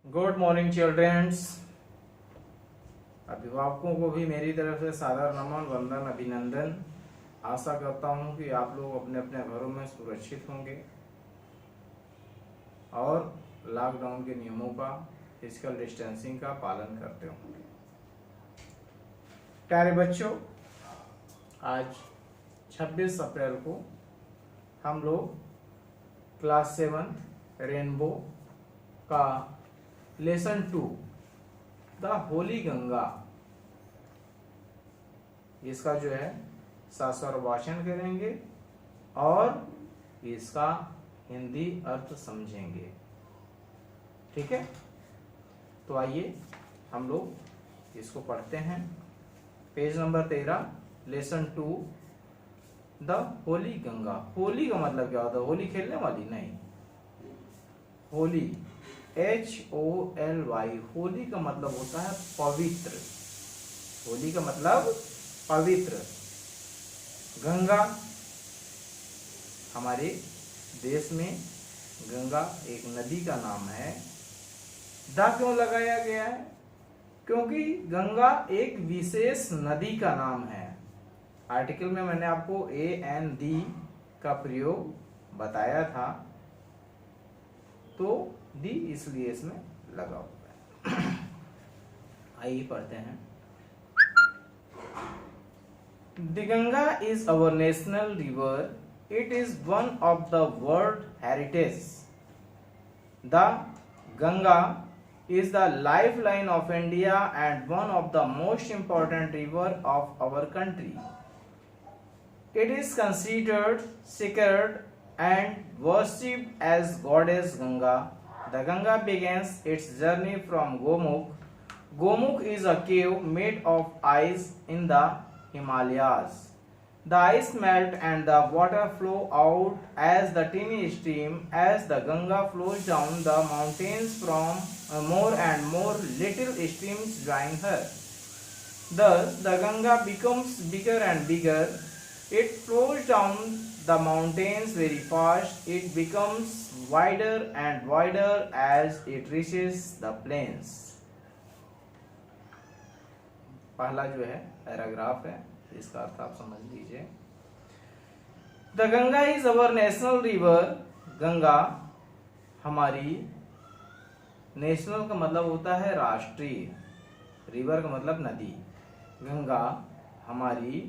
Good morning childrens. अभिभावकों को भी मेरी तरफ से सादर नमन, वंदन, अभिनंदन। आशा करता हूं कि आप लोग अपने अपने घरों में सुरक्षित होंगे और लॉकडाउन के नियमों का, फिजिकल डिस्टेंसिंग का पालन करते होंगे। प्यारे बच्चों, आज 26 अप्रैल को हम लोग क्लास 7 रेनबो का लेसन 2 द होली गंगा, इसका जो है शास्त्र वाचन करेंगे और इसका हिंदी अर्थ समझेंगे। ठीक है, तो आइए हम लोग इसको पढ़ते हैं। Page number 13, lesson 2 the Holi Ganga. Holi का मतलब क्या होता है? होली खेलने वाली नहीं, होली HOLY। होली का मतलब होता है पवित्र। होली का मतलब पवित्र। गंगा, हमारे देश में गंगा एक नदी का नाम है। दा क्यों लगाया गया है? क्योंकि गंगा एक विशेष नदी का नाम है। आर्टिकल में मैंने आपको AND का प्रयोग बताया था, तो दी इसलिए इसमें लगा हुआ है। आइए पढ़ते हैं। The Ganga is our national river. It is one of the world heritage. The Ganga is the lifeline of India and one of the most important river of our country. It is considered sacred and worshipped as goddess Ganga. The Ganga begins its journey from Gomukh. Gomukh is a cave made of ice in the Himalayas. The ice melt and the water flow out as the tiny stream. As the Ganga flows down the mountains from more and more little streams join her. Thus the Ganga becomes bigger and bigger. It flows down the mountains very fast. It becomes wider and wider as it reaches the plains. पहला जो है paragraph है, इसका अर्थ आप समझ लीजिए। The Ganga is our national river. Ganga हमारी, national का मतलब होता है राष्ट्रीय, रिवर का मतलब नदी। गंगा हमारी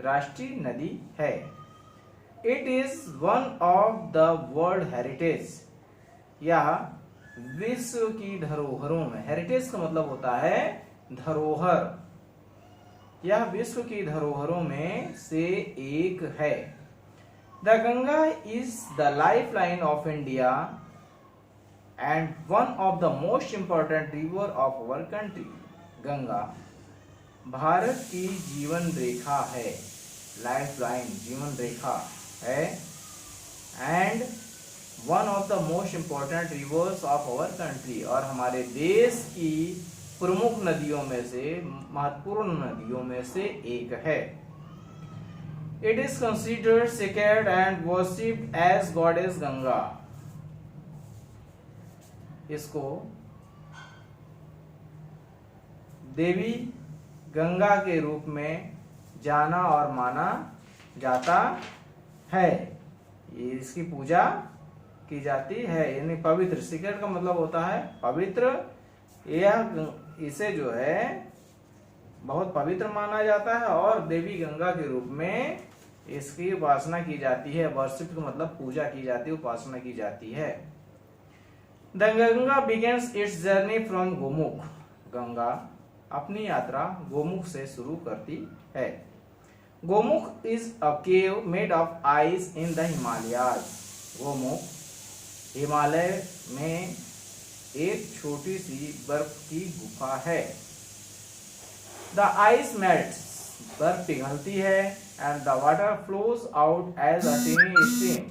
राष्ट्रीय नदी है। It is one of the world heritage. यह विश्व की धरोहरों में, हेरिटेज का मतलब होता है धरोहर, यह विश्व की धरोहरों में से एक है। The Ganga is the life line of India and one of the most important river of our country. Ganga Bharat की जीवन रेखा है, लाइफ लाइन, जीवन रेखा है, and one of the most important rivers of our country, और हमारे देश की प्रमुख नदियों में से, महत्वपूर्ण नदियों में से एक है। It is considered sacred and worshipped as goddess Ganga. इसको देवी गंगा के रूप में जाना और माना जाता है। ये इसकी पूजा की जाती है, यानी पवित्र। सेक्रेड का मतलब होता है पवित्र। यह, इसे जो है बहुत पवित्र माना जाता है और देवी गंगा के रूप में इसकी उपासना की जाती है। वर्शिप का मतलब पूजा की जाती है, उपासना की जाती है। The Ganga begins it's journey from Gomukh. Ganga अपनी यात्रा गोमुख से शुरू करती है। Gomukh is a cave made of ice in the Himalayas. Gomukh Himalaya में एक छोटी सी बर्फ की गुफा है। द आइस मेल्ट्स, बर्फ पिघलती है, and the water flows out as a tiny stream,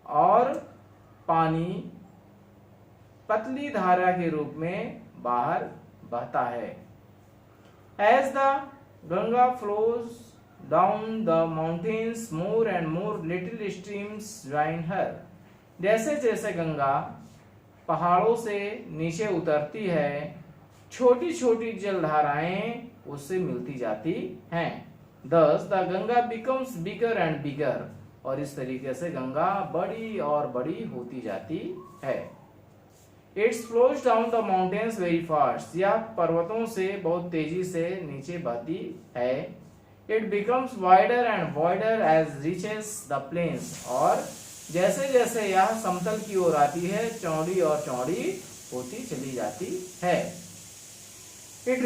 और पानी पतली धारा के रूप में बाहर बहता है। As the Ganga flows down the mountains more and more little streams join her. जैसे जैसे गंगा पहाड़ों से नीचे उतरती है, छोटी छोटी जलधाराएं उससे मिलती जाती हैं। Thus the Ganga becomes bigger and bigger, और इस तरीके से गंगा बड़ी और बड़ी होती जाती है। It flows down the mountains very fast, यह पर्वतों से बहुत तेजी से नीचे बहती है। It becomes wider and wider as reaches the plains, और जैसे जैसे यह समतल की ओर आती है चौड़ी और चौड़ी होती चली जाती है। It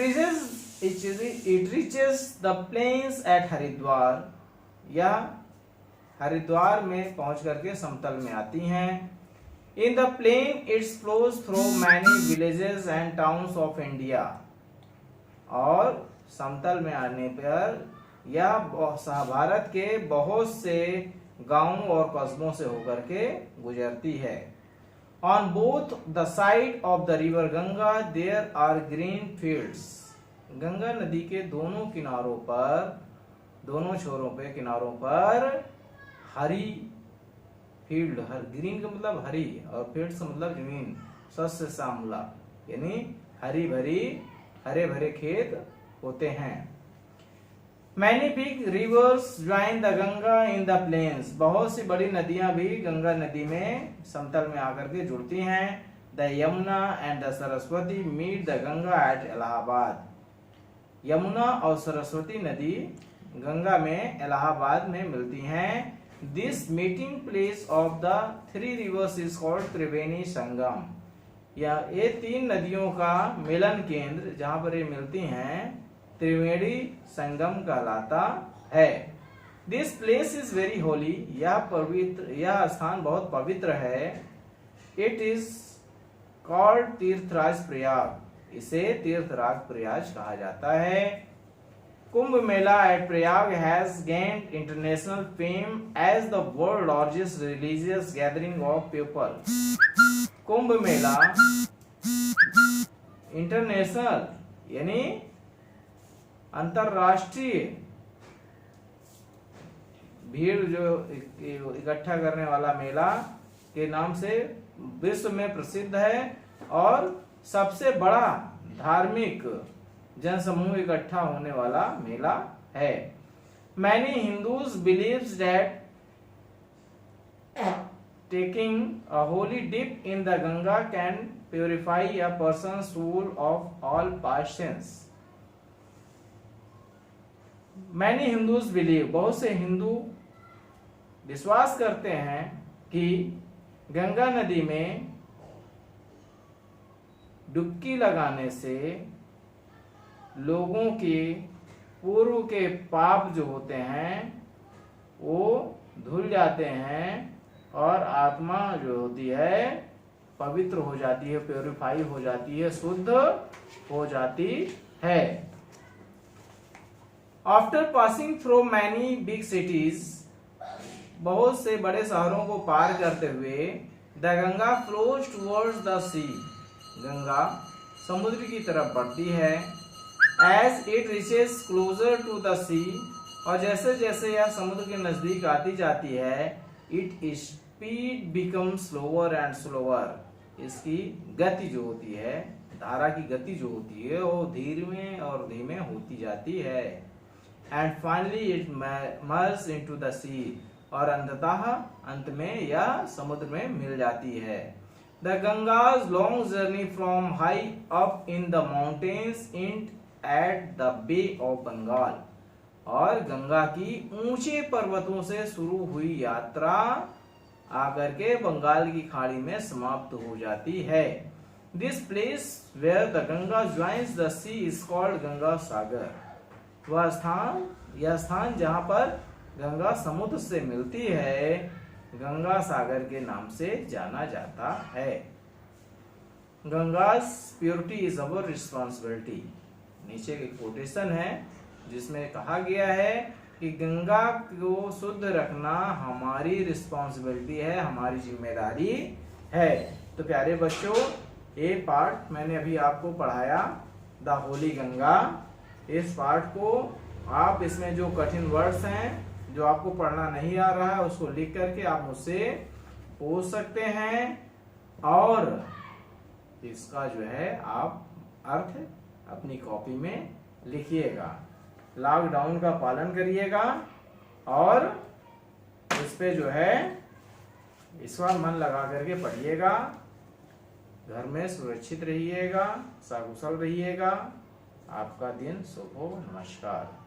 reaches the plains at Haridwar, यह हरिद्वार में पहुंच करके समतल में आती हैं। In the plain it flows through many villages and towns of India, और समतल में आने पर यह भारत के बहुत से गांवों और कस्बों से होकर के गुजरती है। On both the side of the river Ganga there are green fields, Ganga नदी के दोनों किनारों पर, दोनों छोरों पे किनारों पर हरी फील्ड, हर ग्रीन का मतलब हरी और फील्ड का मतलब जमीन, शस्य श्यामला यानी हरी भरी हरे भरे खेत होते हैं। Many big rivers join the Ganga in the plains, बहुत सी बड़ी नदियां भी गंगा नदी में समतल में आकर के जुड़ती हैं। The Yamuna and the Saraswati meet the Ganga at Allahabad, Yamuna और सरस्वती नदी गंगा में इलाहाबाद में मिलती हैं। This meeting place of the three rivers is called Triveni Sangam, या ये तीन नदियों का मिलन केंद्र जहां पर ये मिलती हैं त्रिवेणी संगम कहलाता है। This place is very holy, यह स्थान बहुत पवित्र है। It is called तीर्थराज प्रयाग, इसे तीर्थराज प्रयाग कहा जाता है। Kumbh Mela at Prayag has gained international fame as the world largest religious gathering of people. Kumbh Mela international यानी अंतरराष्ट्रीय भीड़ जो इकट्ठा करने वाला मेला के नाम से विश्व में प्रसिद्ध है और सबसे बड़ा धार्मिक जनसमूह इकट्ठा होने वाला मेला है। Many Hindus believes that taking a holy dip in the Ganga can purify a person's soul of all past sins. Many Hindus believe, बहुत से हिंदू विश्वास करते हैं कि गंगा नदी में डुबकी लगाने से लोगों के पूर्व के पाप जो होते हैं वो धुल जाते हैं और आत्मा जो होती है पवित्र हो जाती है, प्योरीफाई हो जाती है, शुद्ध हो जाती है। After passing through many big cities, बहुत से बड़े शहरों को पार करते हुए the Ganga flows towards the sea, Ganga समुद्र की तरफ बढ़ती है। As it reaches closer to the sea, और जैसे जैसे यह समुद्र के नजदीक आती जाती है it speed become slower and slower, इसकी गति जो होती है, धारा की गति जो होती है वो धीमे और धीमे होती जाती है। And finally it merge into the sea, और अंततः अंत में यह समुद्र में मिल जाती है। The Ganga's long journey from high up in the mountains in at the bay of Bengal, और गंगा की ऊंचे पर्वतों से शुरू हुई यात्रा आकर के बंगाल की खाड़ी में समाप्त हो जाती है। This place where the Ganga joins the sea is called Ganga Sagar, यह स्थान जहां पर गंगा समुद्र से मिलती है गंगा सागर के नाम से जाना जाता है। गंगा's प्योरिटी इज अवर रिस्पॉन्सिबिलिटी, नीचे एक कोटेशन है जिसमें कहा गया है कि गंगा को शुद्ध रखना हमारी रिस्पॉन्सिबिलिटी है, हमारी जिम्मेदारी है। तो प्यारे बच्चों, ये पार्ट मैंने अभी आपको पढ़ाया द होली गंगा। इस पार्ट को आप, इसमें जो कठिन वर्ड्स हैं जो आपको पढ़ना नहीं आ रहा है उसको लिख करके आप मुझसे पूछ सकते हैं, और इसका जो है आप अर्थ अपनी कॉपी में लिखिएगा। लॉकडाउन का पालन करिएगा और इस पे जो है इस बार मन लगा करके पढ़िएगा। घर में सुरक्षित रहिएगा, सकुशल रहिएगा। आपका दिन शुभ हो। नमस्कार।